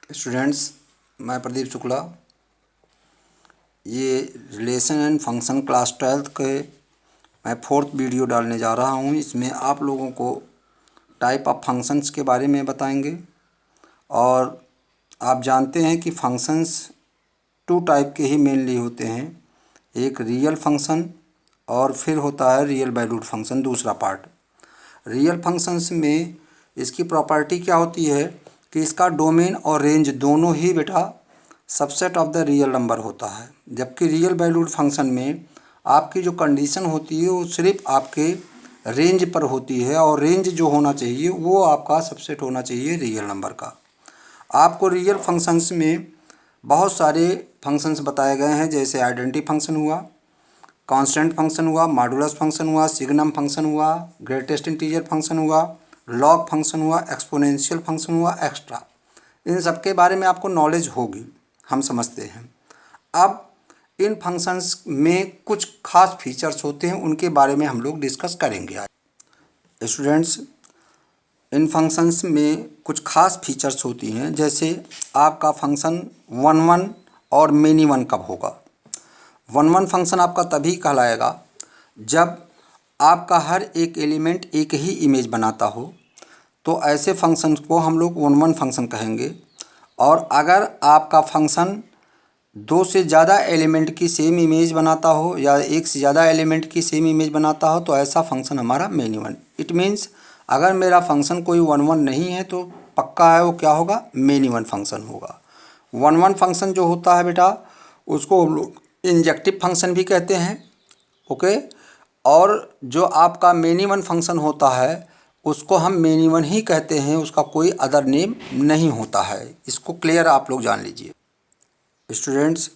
Students, मैं प्रदीप शुक्ला। ये relation and function class 12th के मैं 4th वीडियो डालने जा रहा हूँ। इसमें आप लोगों को टाइप ऑफ फंक्शंस के बारे में बताएंगे। और आप जानते हैं कि फंक्शंस 2 टाइप के ही मेनली होते हैं, एक रियल फंक्शन और फिर होता है रियल वैल्यूड फंक्शन दूसरा पार्ट। रियल फंक्शंस में इसकी प्रॉपर्टी क्या होती है कि इसका डोमेन और रेंज दोनों ही बेटा subset of the real number होता है, जबकि रियल वैल्यूड फंक्शन में आपकी जो कंडीशन होती है वो सिर्फ आपके रेंज पर होती है, और रेंज जो होना चाहिए वो आपका सबसेट होना चाहिए रियल नंबर का। आपको रियल फंक्शंस में बहुत सारे फंक्शंस बताए गए हैं, जैसे आइडेंटिटी फंक्शन हुआ, कांस्टेंट फंक्शन हुआ, मॉडुलस फंक्शन हुआ, सिग्नम फंक्शन हुआ, ग्रेटेस्ट इंटीजर फंक्शन हुआ, लॉग फंक्शन हुआ, एक्सपोनेंशियल फंक्शन हुआ, एक्स्ट्रा। इन सब के बारे में आपको नॉलेज होगी, हम समझते हैं। अब इन फंक्शंस में कुछ खास फीचर्स होते हैं, उनके बारे में हम लोग डिस्कस करेंगे आज। स्टूडेंट्स, इन फंक्शंस में कुछ खास फीचर्स होती हैं, जैसे आपका फंक्शन 1 और मेनी 1 कब होगा। 1 फंक्शन आपका तभी कहलाएगा जब आपका हर एक एलिमेंट एक ही इमेज बनाता हो, तो ऐसे फंक्शन को हम लोग 1 फंक्शन कहेंगे। और अगर आपका फंक्शन 2 से ज़्यादा एलिमेंट की सेम इमेज बनाता हो या एक से ज़्यादा एलिमेंट की सेम इमेज बनाता हो, तो ऐसा फंक्शन हमारा मेनी 1। इट मीन्स अगर मेरा फंक्शन कोई 1 नहीं है तो पक्का है वो क्या होगा, मेनी 1 फंक्शन होगा। 1 फंक्शन जो होता है बेटा, उसको हम लोग इंजेक्टिव फंक्शन भी कहते हैं, ओके। और जो आपका मेनी 1 फंक्शन होता है उसको हम मेनी 1 ही कहते हैं, उसका कोई अदर नेम नहीं होता है। इसको क्लियर आप लोग जान लीजिए। Students,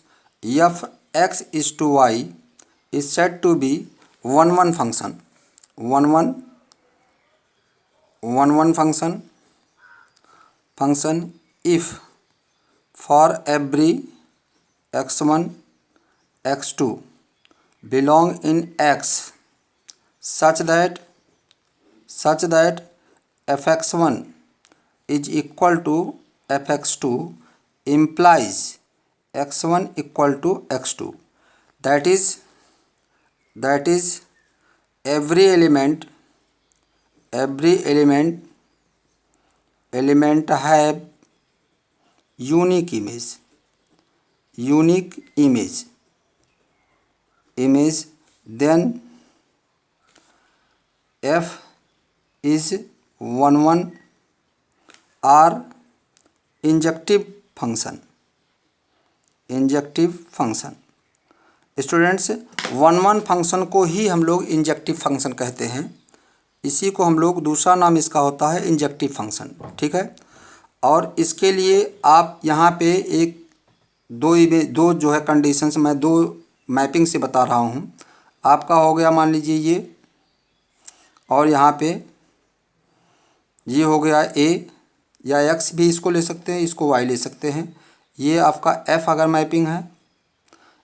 F X is to Y is said to be 1 function. 1 function if for every x1 x2 belong in x such that fx1 is equal to fx2 implies x1 equal to x2, that is every element have unique image, then f is 1 or injective function. Students, 1 function को ही हम लोग injective function कहते हैं। इसी को हम लोग दूसरा नाम इसका होता है इंजेक्टिव फंक्शन, ठीक है। और इसके लिए आप यहाँ पे दो जो है कंडीशंस मैं 2 मैपिंग से बता रहा हूँ। आपका हो गया मान लीजिए ये, और यहाँ पे ये हो गया a, या x भी इसको ले सकते हैं, इसको y ले सकते हैं। ये आपका f अगर मैपिंग है,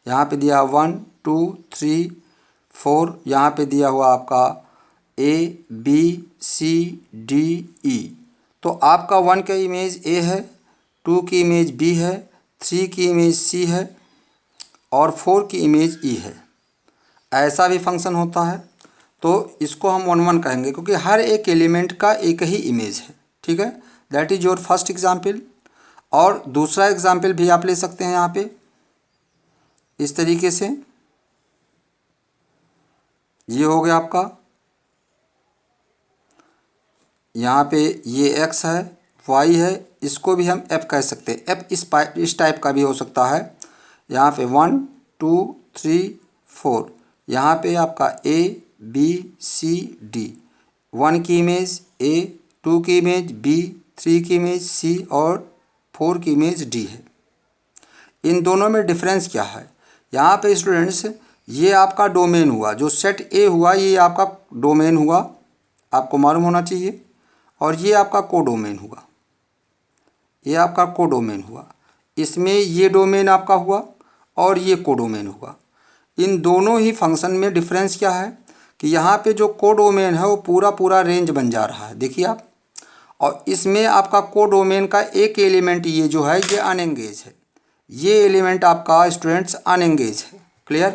यहाँ पे दिया 1 2 3 4, यहाँ पे दिया हुआ आपका a b c d e। तो आपका 1 का इमेज a है, 2 की इमेज b है, 3 की इमेज c है और 4 की इमेज e है। ऐसा भी फंक्शन होता है, तो इसको हम 1 कहेंगे क्योंकि हर एक एलिमेंट का एक ही इमेज है, ठीक है। That is your first example. और दूसरा एग्जाम्पल भी आप ले सकते हैं यहाँ पे इस तरीके से। ये हो गया आपका, यहाँ पे ये x है, y है, इसको भी हम f कह सकते हैं। f इस टाइप का भी हो सकता है। यहाँ पे 1 2 3 4, यहाँ पे आपका a b c d, 1 की इमेज a, 2 की इमेज b, 3 की इमेज c और 4 की इमेज d है। इन दोनों में डिफरेंस क्या है? यहाँ पे स्टूडेंट्स, ये आपका डोमेन हुआ, जो सेट ए हुआ ये आपका डोमेन हुआ, आपको मालूम होना चाहिए। और ये आपका कोडोमेन हुआ, ये आपका कोडोमेन हुआ। इसमें ये डोमेन आपका हुआ और ये कोडोमेन हुआ। इन दोनों ही फंक्शन में डिफरेंस क्या है कि यहाँ पे जो कोडोमेन है वो पूरा रेंज बन जा रहा है, देखिए आप। और इसमें आपका कोडोमेन का एक एलिमेंट ये जो है ये अनएंगेज है, ये एलिमेंट आपका स्टूडेंट्स अनएंगेज है। क्लियर?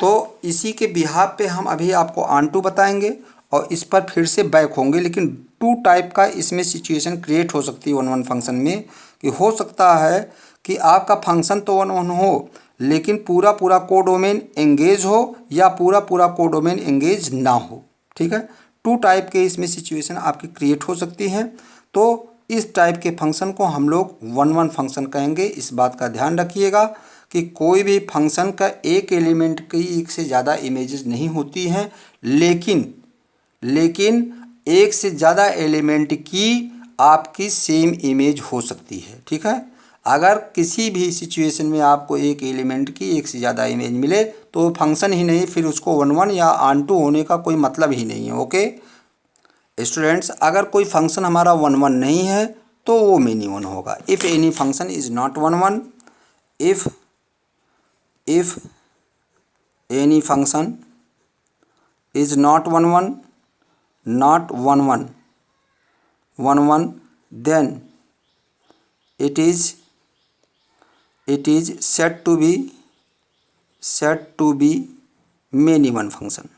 तो इसी के बिहाफ पे हम अभी आपको ऑन टू बताएंगे और इस पर फिर से बैक होंगे, लेकिन टू टाइप का इसमें सिचुएशन क्रिएट हो सकती है वन वन फंक्शन में, कि हो सकता है कि आपका फंक्शन तो वन वन हो लेकिन पूरा पूरा कोडोमेन एंगेज हो या पूरा पूरा कोडोमेन एंगेज ना हो। ठीक है, टू टाइप के इसमें सिचुएशन आपकी क्रिएट हो सकती हैं। तो इस टाइप के फंक्शन को हम लोग वन वन फंक्शन कहेंगे। इस बात का ध्यान रखिएगा कि कोई भी फंक्शन का एक एलिमेंट की एक से ज़्यादा इमेजेस नहीं होती हैं, लेकिन एक से ज़्यादा एलिमेंट की आपकी सेम इमेज हो सकती है। ठीक है, अगर किसी भी सिचुएशन में आपको एक एलिमेंट की एक से ज़्यादा इमेज मिले तो फंक्शन ही नहीं, फिर उसको वन वन या ऑन टू होने का कोई मतलब ही नहीं है। ओके स्टूडेंट्स, अगर कोई फंक्शन हमारा वन वन नहीं है तो वो मिनी वन होगा। If any function is not one one, if any function is not one one, then it is said to be many one function।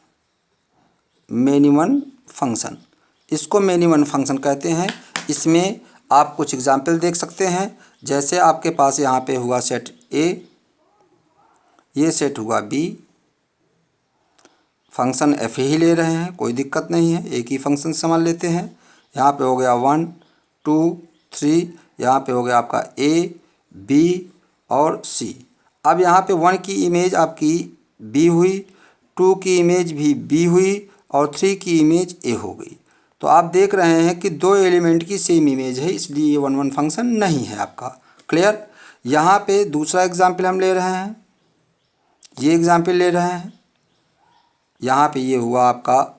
इसको many one function कहते हैं। इसमें आप कुछ एग्जाम्पल देख सकते हैं, जैसे आपके पास यहाँ पे हुआ सेट A, ये सेट हुआ B, फंक्शन f ही ले रहे हैं, कोई दिक्कत नहीं है, एक ही फंक्शन समझ लेते हैं। यहाँ पे हो गया 1 2 3, यहाँ पे हो गया आपका A B और C। अब यहाँ पे 1 की इमेज आपकी B हुई, 2 की इमेज भी B हुई और 3 की इमेज A हो गई। तो आप देख रहे हैं कि दो एलिमेंट की सेम इमेज है, इसलिए ये वन वन फंक्शन नहीं है आपका। क्लियर? यहाँ पे दूसरा एग्जाम्पल हम ले रहे हैं, ये एग्जाम्पल ले रहे हैं। यहाँ पे ये हुआ आपका,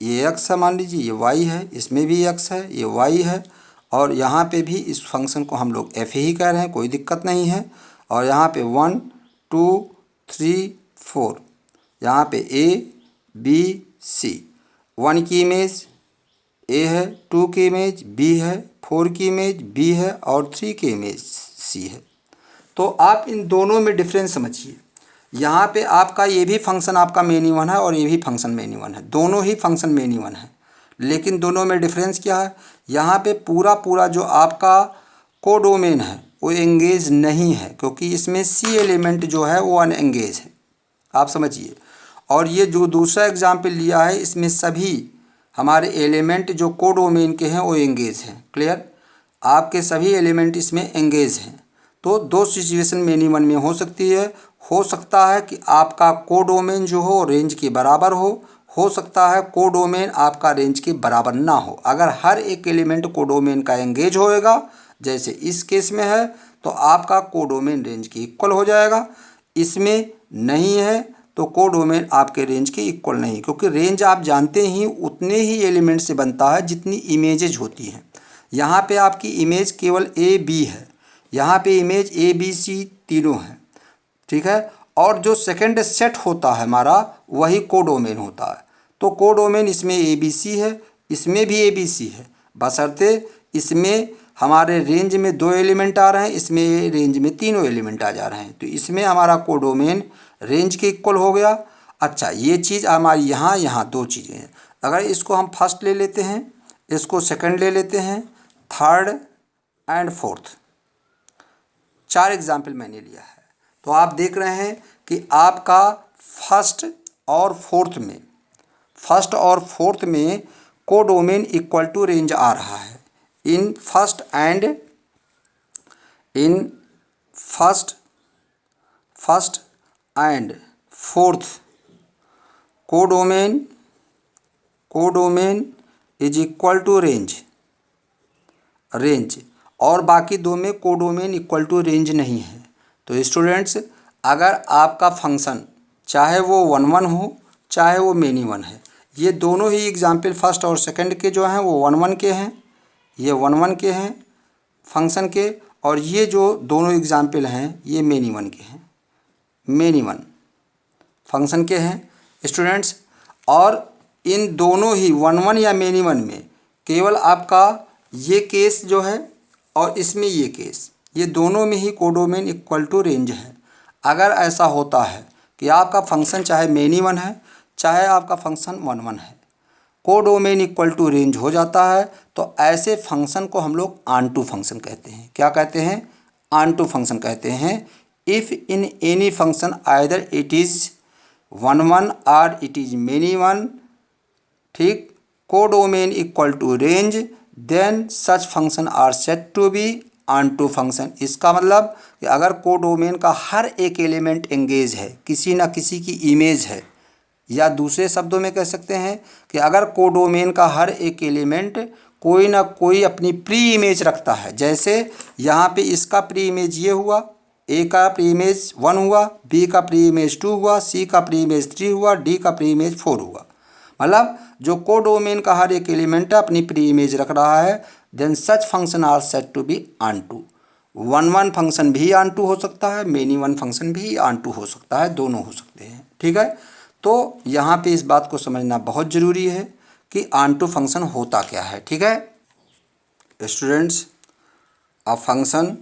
ये x है, मान लीजिए ये y है, इसमें भी x है, ये y है, और यहाँ पे भी इस फंक्शन को हम लोग f ही कह रहे हैं, कोई दिक्कत नहीं है। और यहाँ पे 1 2 3 4, यहाँ पे A B C, 1 की इमेज A है, 2 की इमेज B है, 4 की इमेज B है और 3 की इमेज C है। तो आप इन दोनों में डिफरेंस समझिए। यहाँ पे आपका ये भी फंक्शन आपका मेनी वन है और ये भी फंक्शन मेनी वन है, दोनों ही फंक्शन मेनी वन है, लेकिन दोनों में डिफरेंस क्या है? यहाँ पे पूरा पूरा जो आपका कोडोमेन है वो एंगेज नहीं है, क्योंकि इसमें C एलिमेंट जो है वो अनएंगेज है, आप समझिए। और ये जो दूसरा एग्जाम्पल लिया है, इसमें सभी हमारे एलिमेंट जो कोडोमेन के हैं वो एंगेज हैं। क्लियर? आपके सभी एलिमेंट इसमें एंगेज हैं। तो दो सिचुएशन मेनी वन में हो सकती है। हो सकता है कि आपका कोडोमेन जो हो रेंज के बराबर हो सकता है कोडोमेन आपका रेंज के बराबर ना हो। अगर हर एक एलिमेंट कोडोमेन का एंगेज होएगा, जैसे इस केस में है, तो आपका कोडोमेन रेंज के इक्वल हो जाएगा। इसमें नहीं है तो कोडोमेन आपके रेंज के इक्वल नहीं, क्योंकि रेंज आप जानते ही उतने ही एलिमेंट से बनता है जितनी इमेजेज होती हैं। यहाँ पे आपकी इमेज केवल A B है, यहाँ पे इमेज A B C तीनों हैं। ठीक है, और जो सेकंड सेट होता है हमारा वही कोडोमेन होता है। तो कोडोमेन इसमें ABC है, इसमें भी ABC है, बशर्ते इसमें हमारे रेंज में 2 एलिमेंट आ रहे हैं, इसमें रेंज में तीनों एलिमेंट आ जा रहे हैं, तो इसमें हमारा कोडोमेन रेंज के इक्वल हो गया। अच्छा, ये चीज़ हमारी यहाँ 2 चीज़ें हैं। अगर इसको हम फर्स्ट ले लेते हैं, इसको सेकंड ले लेते हैं, थर्ड एंड फोर्थ, 4 एग्जाम्पल मैंने लिया है। तो आप देख रहे हैं कि आपका फर्स्ट और फोर्थ में कोडोमेन इक्वल टू रेंज आ रहा है। In first and fourth codomain is equal to range, और बाकी 2 में कोडोमेन इक्वल टू रेंज नहीं है। तो स्टूडेंट्स, अगर आपका फंक्शन चाहे वो 1 1 हो चाहे वो मेनी वन है, ये दोनों ही एग्जाम्पल फर्स्ट और सेकंड के जो हैं वो 1 1 के हैं, ये 1 1 के हैं फंक्शन के, और ये जो दोनों एग्जाम्पल हैं ये मेनी वन के हैं, मेनी वन फंक्शन के हैं स्टूडेंट्स। और इन दोनों ही 1 1 या मेनी वन में केवल आपका ये केस जो है और इसमें ये केस, ये दोनों में ही कोडोमेन इक्वल टू रेंज है। अगर ऐसा होता है कि आपका फंक्शन चाहे मेनी वन है चाहे आपका फंक्शन वन वन है, कोडोमेन इक्वल टू रेंज हो जाता है, तो ऐसे फंक्शन को हम लोग ऑनटू फंक्शन कहते हैं। क्या कहते हैं? ऑनटू फंक्शन कहते हैं। If in any function either it is one one और इट इज़ मेनी वन, ठीक, codomain equal to range, then such function are set to be onto function. इसका मतलब कि अगर कोडोमेन का हर एक एलिमेंट एंगेज है, किसी ना किसी की इमेज है, या दूसरे शब्दों में कह सकते हैं कि अगर कोडोमेन का हर एक एलिमेंट कोई ना कोई अपनी प्री इमेज रखता है, जैसे यहाँ पे इसका प्री इमेज ये हुआ, ए का प्री इमेज 1 हुआ, बी का प्री इमेज 2 हुआ, सी का प्री इमेज 3 हुआ, डी का प्री इमेज 4 हुआ। मतलब जो कोडोमेन का हर एक एलिमेंट अपनी प्री इमेज रख रहा है, then such function are set to be onto. One one function भी ऑनटू हो सकता है, मेनी वन फंक्शन भी ऑनटू हो सकता है, दोनों हो सकते हैं। ठीक है, तो यहाँ पे इस बात को समझना बहुत ज़रूरी है कि ऑनटू फंक्शन होता क्या है। ठीक है students, a function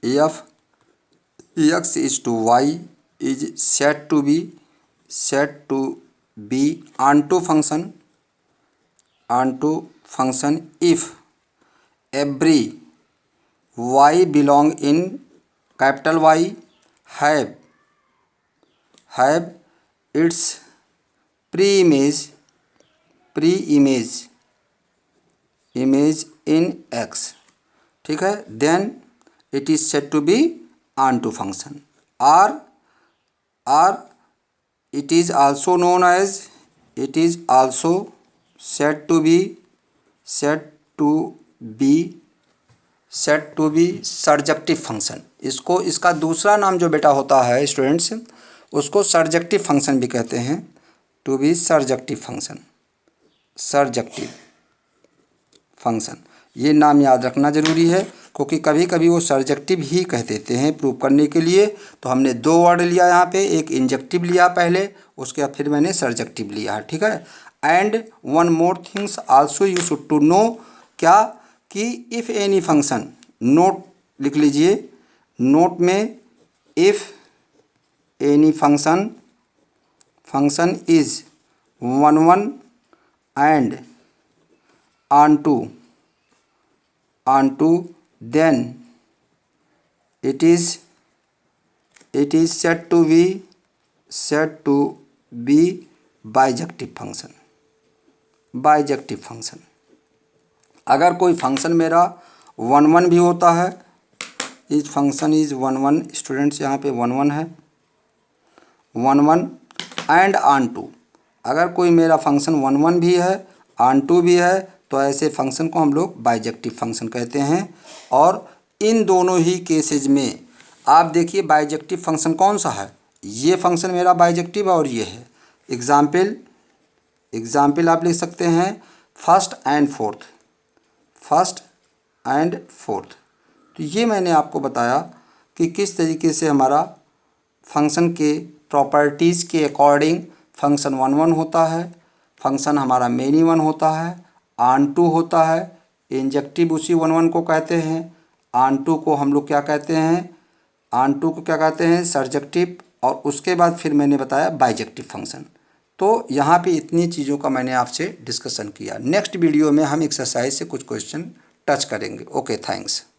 F X is to Y is set to be onto function if every y belong in capital Y have its pre-image in X, ठीक है, then it is said to be onto function, or it is also known as, it is also said to be surjective function. इसको, इसका दूसरा नाम जो बेटा होता है स्टूडेंट्स, उसको सर्जेक्टिव फंक्शन भी कहते हैं। टू बी सर्जेक्टिव फंक्शन, ये नाम याद रखना ज़रूरी है, क्योंकि कभी कभी वो सर्जेक्टिव ही कह देते हैं प्रूव करने के लिए। तो हमने दो वर्ड लिया यहाँ पे, एक इंजेक्टिव लिया पहले, उसके बाद फिर मैंने सर्जेक्टिव लिया है। ठीक है, and one more things also you should to know, क्या कि इफ़ एनी फंक्शन, नोट लिख लीजिए, नोट में if any function is one one and onto then it is said to be bijective function. अगर कोई फंक्शन मेरा one one भी होता है, इस function is one one, students यहाँ पे वन वन है, वन वन एंड ऑनटू, अगर कोई मेरा फंक्शन वन वन भी है, ऑनटू भी है, तो ऐसे फंक्शन को हम लोग बाइजेक्टिव फंक्शन कहते हैं। और इन दोनों ही केसेज में आप देखिए बाइजेक्टिव फंक्शन कौन सा है, ये फंक्शन मेरा बाइजेक्टिव और ये है। एग्जाम्पल आप लिख सकते हैं फर्स्ट एंड फोर्थ। तो ये मैंने आपको बताया कि किस तरीके से हमारा फंक्शन के प्रॉपर्टीज़ के अकॉर्डिंग फंक्शन वन वन होता है, फंक्शन हमारा मेनी वन होता है, ऑनटू होता है, इंजेक्टिव उसी वन वन को कहते हैं, ऑनटू को हम लोग क्या कहते हैं, सर्जेक्टिव, और उसके बाद फिर मैंने बताया बाइजेक्टिव फंक्शन। तो यहाँ पे इतनी चीज़ों का मैंने आपसे डिस्कशन किया। नेक्स्ट वीडियो में हम एक्सरसाइज से कुछ क्वेश्चन टच करेंगे। Okay, thanks.